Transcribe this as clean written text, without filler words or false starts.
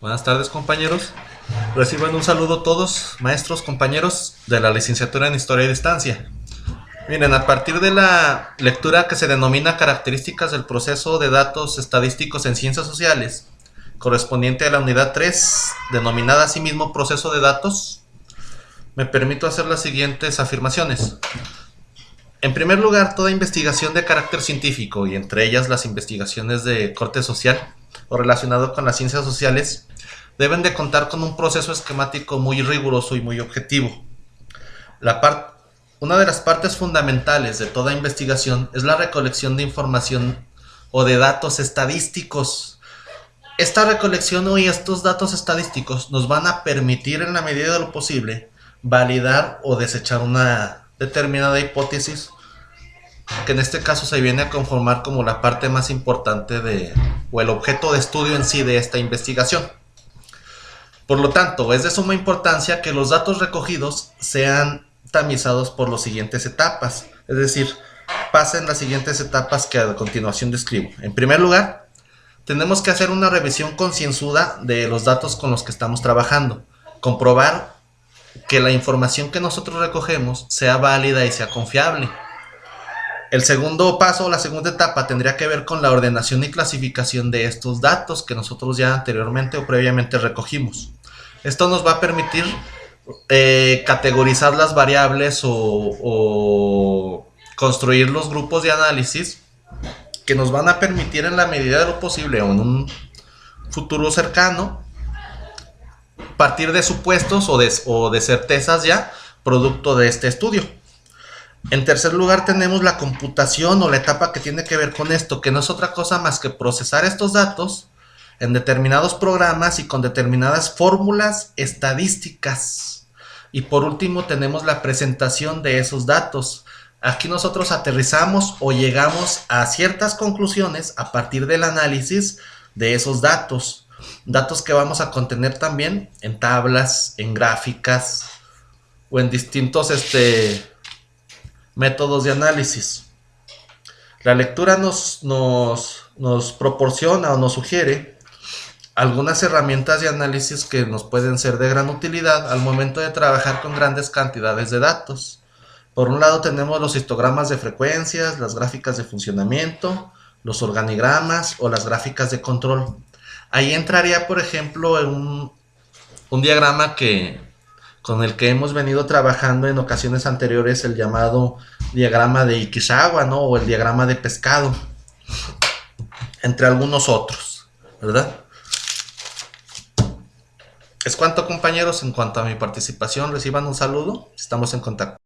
Buenas tardes, compañeros. Reciban un saludo todos, maestros, compañeros de la licenciatura en Historia y Distancia. Miren, a partir de la lectura que se denomina Características del proceso de datos estadísticos en ciencias sociales, correspondiente a la unidad 3, denominada asimismo Proceso de datos, me permito hacer las siguientes afirmaciones. En primer lugar, toda investigación de carácter científico, y entre ellas las investigaciones de corte social o relacionado con las ciencias sociales, deben de contar con un proceso esquemático muy riguroso y muy objetivo. Una de las partes fundamentales de toda investigación es la recolección de información o de datos estadísticos. Esta recolección y estos datos estadísticos nos van a permitir, en la medida de lo posible, validar o desechar una determinada hipótesis, que en este caso se viene a conformar como la parte más importante o el objeto de estudio en sí de esta investigación. Por lo tanto, es de suma importancia que los datos recogidos sean tamizados por las siguientes etapas, es decir, pasen las siguientes etapas que a continuación describo. En primer lugar, tenemos que hacer una revisión concienzuda de los datos con los que estamos trabajando, comprobar que la información que nosotros recogemos sea válida y sea confiable. El segundo paso, la segunda etapa, tendría que ver con la ordenación y clasificación de estos datos que nosotros ya anteriormente o previamente recogimos. Esto nos va a permitir categorizar las variables o construir los grupos de análisis que nos van a permitir, en la medida de lo posible o en un futuro cercano, partir de supuestos o de certezas ya producto de este estudio. En tercer lugar, tenemos la computación o la etapa que tiene que ver con esto, que no es otra cosa más que procesar estos datos en determinados programas y con determinadas fórmulas estadísticas. Y por último, tenemos la presentación de esos datos. Aquí nosotros aterrizamos o llegamos a ciertas conclusiones a partir del análisis de esos datos. Datos que vamos a contener también en tablas, en gráficas o en distintos métodos de análisis. La lectura nos proporciona o nos sugiere algunas herramientas de análisis que nos pueden ser de gran utilidad al momento de trabajar con grandes cantidades de datos. Por un lado tenemos los histogramas de frecuencias, las gráficas de funcionamiento, los organigramas o las gráficas de control. Ahí entraría, por ejemplo, un diagrama con el que hemos venido trabajando en ocasiones anteriores, el llamado diagrama de Ikisawa, ¿no? O el diagrama de pescado, entre algunos otros, ¿verdad? Es cuanto, compañeros. En cuanto a mi participación, reciban un saludo. Estamos en contacto.